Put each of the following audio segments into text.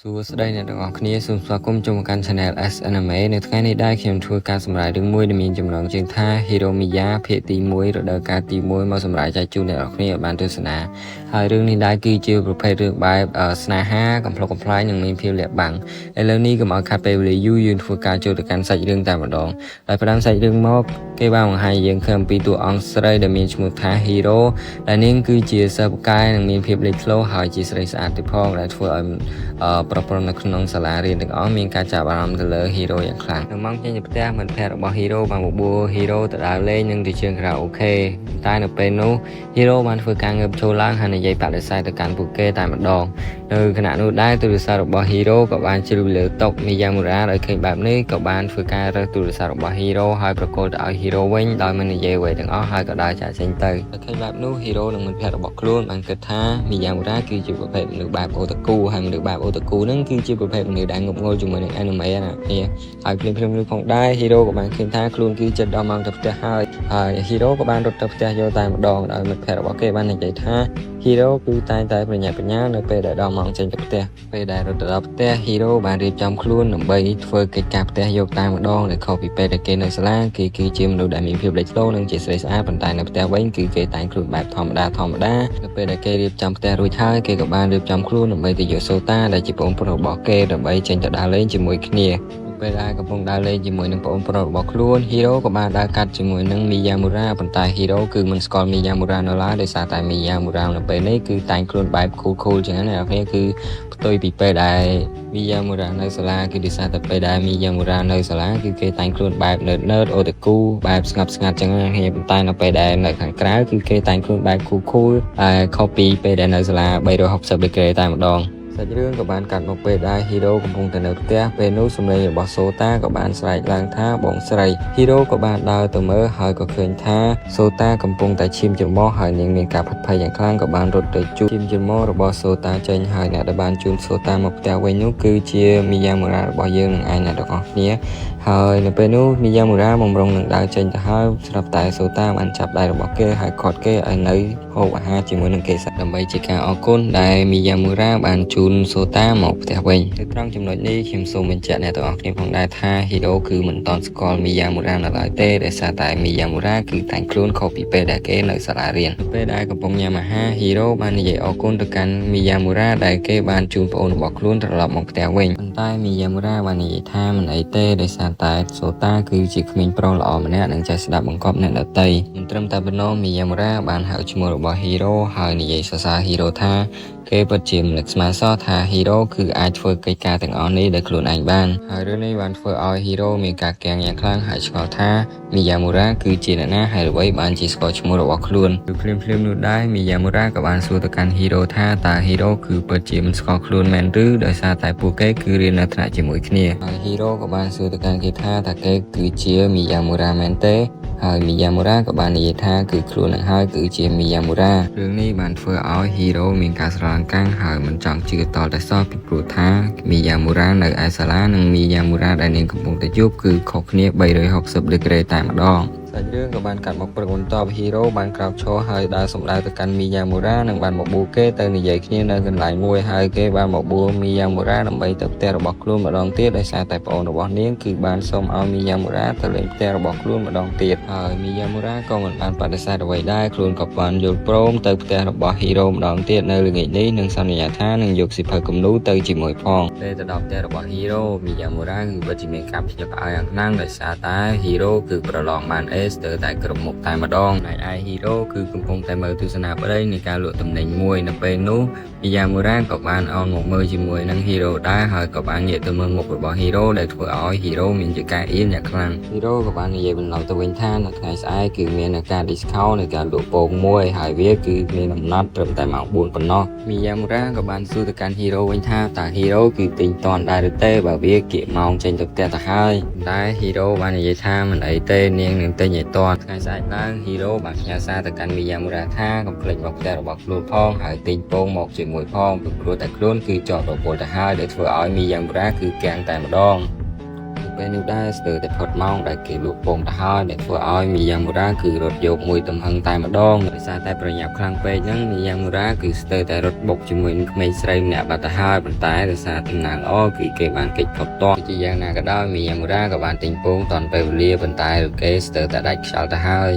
សួស្តីអ្នកទាំងអស់គ្នាសូមស្វាគមន៍ចូលមកកាន់ Channel S Anime នៅថ្ងៃនេះដែរខ្ញុំធ្វើការសម្រាយរឿងមួយដែលមានចំណងជើងថា Hero Miya ភាគទី1រដូវកាលទី1មកសម្រាយចែកជូនអ្នកទាំងអស់គ្នាឲ្យបានទស្សនាហើយរឿងនេះដែរគឺជាប្រភេទរឿងបែបស្នេហាកំប្លុកកំប្លែងនិងមានភាពលាក់បាំងឥឡូវនេះកុំឲ្យខាត់ពេលវេលាយូរយើងធ្វើការចូលទៅកាន់សាច់រឿងតែម្ដងដោយផ្ដើមសាច់រឿងមកគេបានបង្ហាញយើងឃើញអំពីតួអង្គស្រីដែលមានឈ្មោះថា Hero ដែលនាងគឺជាសិស្សពូកែនិងមានភាពលេចធ្លោហើយជាស្រីស្អាតទៀតផងដែលធ្វើឲ្យប្រពន្ធនៅក្នុងសាលារៀនទាំងអស់មានការចាប់អារម្មណ៍ទៅលើ Hero យ៉ាងខ្លាំងនៅម៉ោងចេញពីផ្ទះមិត្តភក្តិរបស់ Hero បានបបួល Hero ទៅដើរលេងនិងទៅជើងខារ៉ាអូខេតែនៅពេលនោះ Hero បានធ្វើការងើបឈរឡើងហើយនិយាយបដិសេធទៅកាន់ពួកគេតែម្ដងនៅខណៈនោះដែរទូរស័ព្ទរបស់ Hero ក៏បានជ្រុះលើតុ Miyamura ដោយឃើញបែបនេះក៏បានធ្វើការរើសទូរស័ព្ទរបស់ Hero ហើយប្រកល់ទៅឲ្យ Hero វិញដោយមិននិយាយអ្វីទាំងអស់ហើយក៏ដើរចាកចេញទៅឃើញបែបនោះ Hero និងមិត្តភក្តិរបស់ខ្លួនបានគិតថា Miyamura គឺជាប្រភេទមនុស្សបែបអូតាគូហើយមនុស្សបែបអូតាគូហ្នឹងគឺជាប្រភេទមនុស្សដែលងប់ងល់ជាមួយនឹង anime ណាគ្នាហើយភ្លាមៗនោះផងដែរ Hero ក៏បានឃើញថាខ្លួនគឺចិត្តដល់ម៉ោងទៅផ្ទះហើយ Hero ក៏បានរត់ទៅផ្ទះយកតែម្ដងដោយមិត្តភក្តិរបស់គេបាននិយាយថា Hero គឺតែងតែប្រញាប់ប្រញាល់នៅពេលដែលដល់ម៉ោងចេញទៅផ្ទះពេលដែលរត់ទៅដល់ផ្ទះ Hero បានរៀបចំខ្លួនដើម្បីធ្វើកិច្ចការផ្ទះយកតែម្ដងដែលខុសពីពេលដែលគេនៅសាលាគេគឺជាមនុស្សដែលមានភាពលេចធ្លោនិងជាស្រីស្អាតប៉ុន្តែនៅផ្ទះវិញគឺគេតែងខ្លួនបែបធម្មតានៅពេលដែលគេរៀបចំផ្ទះរួចហើយគេក៏បានរៀបចំខ្លួនដើម្បីទៅយកសូតាដែលជាបងប្រុសរបស់គេដើម្បីចេញទៅដើរលេងជាមួយគ្នាពេលដែលកំពុងដើរលេងជាមួយនឹងបងប្រុសរបស់ខ្លួន Hero ក៏បានដើរកាត់ជាមួយនឹង Miyamura ប៉ុន្តែ Hero គឺមិនស្គាល់ Miyamura នៅឡើយដោយសារតែ Miyamura នៅពេលនេះគឺតែងខ្លួនបែប cool ចឹងណាអ្នកនរគឺផ្ទុយពីពេលដែល Miyamura នៅសាលាគឺដោយសារតែពេលដែល Miyamura នៅសាលាគឺគេតែងខ្លួនបែប nerd otaku បែបស្ងប់ស្ងាត់ចឹងណាហើយប៉ុន្តែនៅពេលដែលនៅខាងក្រៅគឺគេតែងខ្លួនបែប cool ខុសពីពេលដែលនៅសាលា360ដឺក្រេតែម្ដងសាច់រឿងក៏បានកាត់មកពេលដែល Hero កំពុងតែនៅផ្ទះពេលនោះសម្លេងរបស់ Sota ក៏បានស្រែកឡើងថាបងស្រី Hero ក៏បានដើរទៅមើលហើយក៏ឃើញថា Sota កំពុងតែឈាមច្រមុះហើយនាងមានការផិតភ័យយ៉ាងខ្លាំងក៏បានរត់ទៅជួបឈាមច្រមុះរបស់ Sota ចេញហើយអ្នកដែលបានជួប Sota មកផ្ទះវិញនោះគឺជា Miyamura របស់យើងនឹងឯងអ្នកទាំងអស់គ្នាហើយនៅពេលនោះ Miyamura បំរុងនឹងដើរចេញទៅហើយស្រាប់តែ Sota បានចាប់ដៃរបស់គេហើយឃាត់គេឲ្យនៅហូបអាហារជាមួយនឹងគេសាដើម្បីជាការអរគុណដែល Miyamura បានជូន Sota មកផ្ទះវិញនៅត្រង់ចំណុចនេះខ្ញុំសូមបញ្ជាក់អ្នកទាំងអស់គ្នាផងដែរថា Hero គឺមិនតន់ស្គាល់ Miyamura នៅឡើយទេដោយសារតែ Miyamura គឺតែងខ្លួនខុសពីពេលដែលគេនៅសាលារៀនពេលដែលកំពុងញ៉ាំអាហារ Hero បាននិយាយអរគុណទៅកាន់ Miyamura ដែលគេបានជូនប្អូនរបស់ខ្លួនត្រឡប់មកផ្ទះវិញប៉ុន្តែ Miyamura បាននិយាយថាមិនអីទេដោយសារតែ Sota គឺជាក្មេងប្រុសល្អម្នាក់និងចេះស្ដាប់បង្គាប់អ្នកដទៃមិនត្រឹមតែប៉ុណ្ណោះ Miyamura បានហៅឈ្មោះរបស់ Hero ហើយនិយាយសរសើរ Hero ថាគេពិតជាមិននឹកស្មានសោះថា Hero គឺអាចធ្វើកិច្ចការទាំងអស់នេះដោយខ្លួនឯងបានហើយរឿងនេះបានធ្វើឲ្យ Hero មានការគាំងយ៉ាងខ្លាំងហើយឆ្ងល់ថា Miyamura គឺជាអ្នកណាហើយអ្វីបានជាស្គាល់ឈ្មោះរបស់ខ្លួនគឺភ្លាមៗនោះដែរ Miyamura ក៏បានសួរទៅកាន់ Hero ថាតើ Hero គឺពិតជាមិនស្គាល់ខ្លួនមែនឬដោយសារតែពួកគេគឺរៀននៅថ្នាក់ជាមួយគ្នាហើយ Hero ក៏បានសួរទៅកាន់គេថាតើគេគឺជា Miyamura មែនទេហើយ Miyamura ក៏បាននិយាយថាគឺខ្លួននឹងហើយគឺជា Miyamura រឿងនេះបានធ្វើឲ្យ Hero មានការស្រឡាញ់កាំងហើយមិនចង់ជឿតតែសោះពីព្រោះថា Miyamura នៅឯសាលានិង Miyamura ដែលនាងកំពុងតែជួបគឺខុសគ្នា360ដឺក្រេតែម្ដងសាច់រឿងក៏បានកាត់មកព្រឹកបន្ទាប់ Hero បានក្រោកឈរហើយដើរសម្ដៅទៅកាន់ Miyamura និងបានបបួលគេទៅនិយាយគ្នានៅកន្លែងមួយហើយគេបានបបួល Miyamura ដើម្បីទៅផ្ទះរបស់ខ្លួនម្ដងទៀតដោយសារតែប្អូនរបស់នាងគឺបានសុំឲ្យ Miyamura ទៅលេងផ្ទះរបស់ខ្លួនម្ដងទៀតហើយ Miyamura ក៏មិនបានបដិសេធអ្វីដែរខ្លួនក៏បានយល់ព្រមទៅផ្ទះរបស់ Hero ម្ដងទៀតនៅល្ងាចនេះនិងសន្យាថានឹងយកសិភៅគំនូរទៅជាមួយផងពេលទៅដល់ផ្ទះរបស់ Hero Miyamura គឺពិតជាមានការភ្ញាក់ផ្អើលយ៉ាងខ្លាំងដោយសារតែ Hero គឺប្រឡងបានស្ទើរតែគ្រប់មុខតែម្ដងហើយឯ Hero គឺកំពុងតែមើលទស្សនាបរិយនៃការលក់ទំនិញមួយនៅពេលនោះ Miyamura ក៏បានអោនមកមើលជាមួយនឹង Hero ដែរហើយក៏បានងាកទៅមើលមុខរបស់ Hero ដែលធ្វើឲ្យ Hero មានជាការអៀនយ៉ាងខ្លាំង Hero ក៏បាននិយាយបន្លំទៅវិញថានៅថ្ងៃស្អែកគឺមានការ discount នៃការលក់ពងមួយហើយវាគឺមានកំណត់ត្រឹមតែម៉ោង4ប៉ុណ្ណោះ Miyamura ក៏បានសួរទៅកាន់ Hero វិញថាតើ Hero គឺទិញតាន់ដែរឬទេបើវាគៀកម៉ោងចេញទៅផ្ទះទៅហើយតែ Hero បាននិយាយថាមិនអីទេនាងនឹងទិញឲ្យតាន់ថ្ងៃស្អែកឡើង Hero បានផ្ញើសារទៅកាន់ Miyamura ថាកុំភ្លេចមកផ្ទះរបស់ខ្លួនផងហើយទិញពងមកជាមួយផងព្រោះតែខ្លួនគឺជាប់រវល់ទៅហើយដែលធ្វើឲ្យ Miyamura គឺគាំងតែម្ដងព ពេលនោះដែរស្ទើរតែផុតម៉ោងដែលគេលក់ពងទៅហើយដែលធ្វើឲ្យមីយ៉ាមូរ៉ាគឺរត់យកមួយទំហឹងតែម្ដងដោយសារតែប្រញាប់ខ្លាំងពេកហ្នឹងមីយ៉ាមូរ៉ាគឺស្ទើរតែរត់បុកជាមួយនឹងក្មេងស្រីម្នាក់បាត់ទៅហើយប៉ុន្តែដោយសារតំណាងល្អគឺគេបានគេចផុតទាន់ជាយ៉ាងណាក៏ដោយមីយ៉ាមូរ៉ាក៏បានទិញពងតាន់ពេលវេលាប៉ុន្តែគេស្ទើរតែដាច់ខ្យល់ទៅហើយ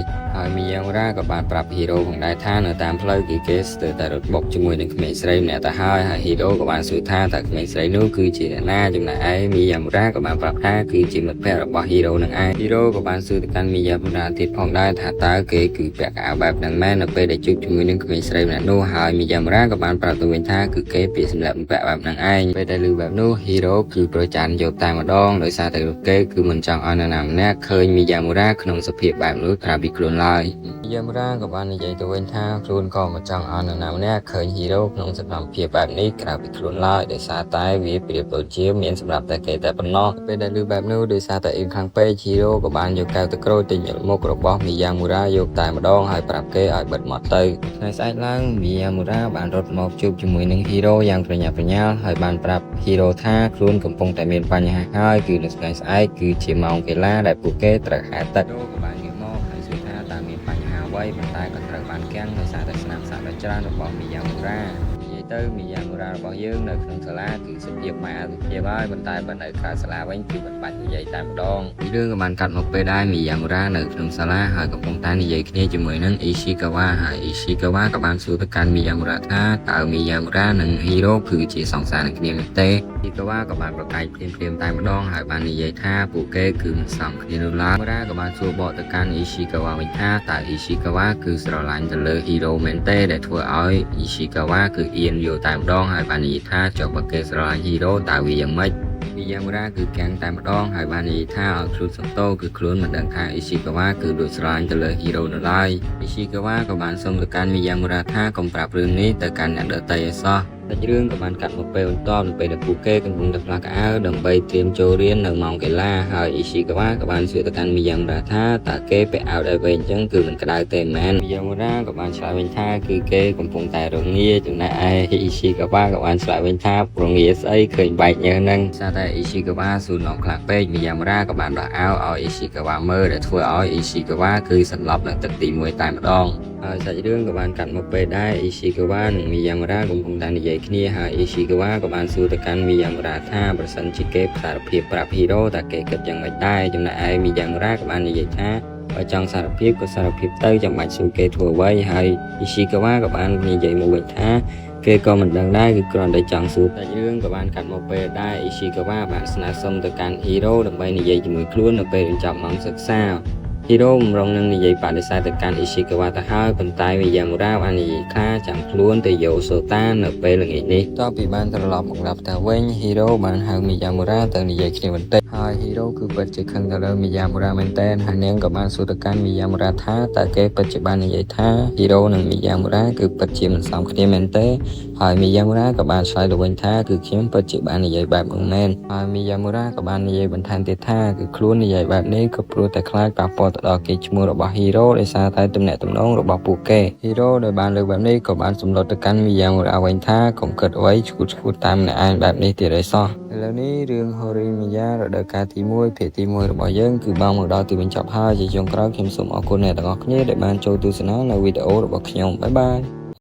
មីយ៉ាមូរ៉ាក៏បានប្រាប់ហ៊ីរ៉ូផងដែរថានៅតាមផ្លូវគេស្ទើរតែរត់បុកជាមួយនឹងក្មេងស្រីម្នាក់ទៅហើយហ៊ីរ៉ូក៏បានសួរថាតើក្មេងស្រីនោះគឺជាអ្នកណាចំណែកឯមីយ៉ាមូរ៉ាក៏បានប្រាប់ថាគឺជាមិត្តភក្តិរបស់ហ៊ីរ៉ូនឹងឯងហ៊ីរ៉ូក៏បានសួរទៅកាន់មីយ៉ាមូរ៉ាទៀតផងដែរថាតើគេគឺពាក់កៅអៅបែបហ្នឹងមែននៅពេលដែលជួបជាមួយនឹងក្មេងស្រីម្នាក់នោះហើយមីយ៉ាមូរ៉ាក៏បានប្រាប់ទៅវិញថាគឺគេពាក់សម្លៀកបំពាក់បែបហ្នឹងឯងពេលដែលឮបែបនោះហ៊ីរ៉ូគឺប្រចាំយកតែម្ដងដោយសារតែគេគឺមិនចង់ឲ្យនរណាម្នាក់ឃើញមីយ៉ាមូរ៉ាក្នុងសភាពបែបនោះក្រៅពីខ្លួនឡើយមីយ៉ាមូរ៉ាក៏បាននិយាយទៅវិញថាខ្លួនក៏មិនចង់ឲ្យនរណាម្នាក់ឃើញហ៊ីរ៉ូក្នុងសកម្មភាពបែបនេះក្រៅពីខ្លួនឡើយដោយសារតែវាប្រៀបដូចជាមានសម្រាប់តែគេតែប៉ុណ្ណោះពេលដែលឮបែបនោះដោយសារតែអ៊ីនខាងពេកហ៊ីរ៉ូក៏បានយកកែវទឹកក្រូចទៅញឹកមុខរបស់មីយ៉ាមូរ៉ាយកតែម្ដងហើយប្រាប់គេឲ្យបិទមាត់ទៅថ្ងៃស្អែកឡើងមីយ៉ាមូរ៉ាបានរត់មកជួបជាមួយនឹងហ៊ីរ៉ូយ៉ាងប្រញាប់ប្រញាល់ហើយបានប្រាប់ហ៊ីរ៉ូថាខ្លួនកំពុងតែមានបញ្ហាហើយគឺនៅថ្ងៃស្អែកគឺជាម៉ោងកីឡាដែលពួកគេត្រូវហែទឹកក៏បានងាកមកហើយសួរថាតើមានបញ្ហាអ្វីប៉ុន្តែក៏ត្រូវបានគាំងដោយសារតែស្នាមសាក់ដ៏ច្រើនរបស់មីយ៉ាមូរ៉ាទៅមីយ៉ាមូរ៉ារបស់យើងនៅក្នុងសាលាគឺសុភាពម៉ែអាទិភាពហើយប៉ុន្តែបើនៅក្រៅសាលាវិញគឺមិនបាច់និយាយតែម្ដងពីរឿងក៏បានកាត់មកពេលដែរមីយ៉ាមូរ៉ានៅក្នុងសាលាហើយកំពុងតែនិយាយគ្នាជាមួយនឹងអ៊ីស៊ីកាវ៉ាហើយអ៊ីស៊ីកាវ៉ាក៏បានសួរទៅកាន់មីយ៉ាមូរ៉ាថាតើមីយ៉ាមូរ៉ានិងហ៊ីរ៉ូគឺជាសង្សារនឹងគ្នាមែនទេអ៊ីកាវ៉ាក៏បានប្រកែកភ្លាមតែម្ដងហើយបាននិយាយថាពួកគេគឺមិនសមគ្នានោះឡើយមូរ៉ាក៏បានសួរបកទៅកាន់អ៊ីស៊ីកាវ៉ាវិញថាតើអ៊ីស៊ីកាវ៉ាគឺស្រឡាញ់ទៅលើហ៊ីរ៉ូមែនទេដែលធ្វើឲ្យអ៊ីស៊ីកាវ៉ាគឺអៀនយកតែម្ដងហើយបាននិយាយថាចុះបើគេស្រឡាញ់ហ៊ីរ៉ូតើវាយ៉ាងម៉េចមីយ៉ាមូរ៉ាគឺកាំងតែម្ដងហើយបាននិយាយថាឲ្យខ្លួនសំទោគឺខ្លួនមិនដឹងថាអ៊ីស៊ីកាវ៉ាគឺដូចស្រឡាញ់ទៅលើហ៊ីរ៉ូនៅឡើយអ៊ីស៊ីកាវ៉ាក៏បានសុំទៅកាន់មីយ៉ាមូរ៉ាថាកុំប្រាប់រឿងនេះទៅកាន់អ្នកដទៃឲ្យសោះតែរឿងក៏បានកាត់មកពេលបន្ទាប់នៅពេលដែលពួកគេកំពុងតែផ្លាស់កៅអៅដើម្បីត្រៀមចូលរៀននៅម៉ោងកីឡាហើយអ៊ីស៊ីកាវ៉ាក៏បានសួរទៅកាន់មីយ៉ាមូរ៉ាថាតើគេពាក់អាវឲ្យវិញអញ្ចឹងគឺមិនក្តៅទេមែនមីយ៉ាមូរ៉ាក៏បានឆ្លើយវិញថាគឺគេកំពុងតែរងាចំណែកឯអ៊ីស៊ីកាវ៉ាក៏បានឆ្លើយវិញថារងាស្អីឃើញបែកញើសហ្នឹងសារតែអ៊ីស៊ីកាវ៉ាសួរឡងខ្លាំងពេកមីយ៉ាមូរ៉ាក៏បានដោះអាវឲ្យអ៊ីស៊ីកាវ៉ាមើលដែលធ្វើឲ្យអ៊ីស៊ីកាវ៉ាគឺសន្លប់នៅទឹកទី1តែម្ដងហើយសាច់រឿងក៏បានកាត់មកពេលដែរអ៊ីស៊ីកាវ៉ានិងមីយ៉ាមូរ៉ាកំពុងតែនិយាយគ្នាហើយអ៊ីស៊ីកាវ៉ាក៏បានសួរទៅកាន់មីយ៉ាមូរ៉ាថាប្រសិនជាគេសារភាពប្រាប់ហ៊ីរ៉ូតើគេគិតយ៉ាងម៉េចដែរចំណែកឯមីយ៉ាមូរ៉ាក៏បាននិយាយថាបើចង់សារភាពក៏សារភាពទៅចាំបាច់សួរគេធ្វើអ្វីហើយអ៊ីស៊ីកាវ៉ាក៏បាននិយាយមកវិញថាគេក៏មិនដឹងដែរគឺគ្រាន់តែចង់សួរតែរឿងក៏បានកាត់មកពេលដែរអ៊ីស៊ីកាវ៉ាបានស្នើសុំទៅកាន់ហ៊ីរ៉ូដើម្បីនិយាយជាមួយខ្លួននៅពេលបញ្ចប់ម៉ោងសិក្សាហ៊ីរ៉ូបំរុងនឹងនិយាយបដិសេធទៅកាន់អ៊ីស៊ីកាវ៉ាទៅហើយប៉ុន្តែមីយ៉ាមូរ៉ាបាននិយាយថាចាំខ្លួនទៅយកសូតានៅពេលល្ងាចនេះតបពីបានត្រឡប់មកដល់ផ្ទះវិញហ៊ីរ៉ូបានហៅមីយ៉ាមូរ៉ាទៅនិយាយគ្នាបន្តិចហើយហ៊ីរ៉ូគឺពិតជាខឹងទៅលើមីយ៉ាមូរ៉ាមែនទែនហើយនាងក៏បានសួរទៅកាន់មីយ៉ាមូរ៉ាថាតើគេពិតជាបាននិយាយថាហ៊ីរ៉ូនិងមីយ៉ាមូរ៉ាគឺពិតជាមិនសមគ្នាមែនទេហើយមីយ៉ាមូរ៉ាក៏បានឆ្លើយទៅវិញថាគឺខ្ញុំពិតជាបាននិយាយបែបនោះមែនហើយមីយ៉ាមូរ៉ាក៏បាននិយាយបន្ថែមទៀតថាគឺខ្លួននិយាយបែបនេះក៏ព្រោះតែខ្លាចប៉ះពាល់ទៅដល់កេរ្តិ៍ឈ្មោះរបស់ហ៊ីរ៉ូដោយសារតែទំនាក់ទំនងរបស់ពួកគេហ៊ីរ៉ូដែលបានលើកបែបនេះក៏បានសម្លុតទៅកាន់មីយ៉ាមូរ៉ាវិញថាកុំគិតអ្វីឈួតតាមអ្នកឯងបែបនេះទៀតឯសោះឥឡូវនេះរឿងហូរីមីយ៉ារដូវកាលទី1ភាគទី1របស់យើងគឺបានមកដល់ទីបញ្ចប់ហើយជាចុងក្រោយខ្ញុំសូមអរគុណអ្នកទាំងអស់គ្នាដែលបានចូលទស្សនានៅវីដេអូរបស់ខ្ញុំបាយបាយ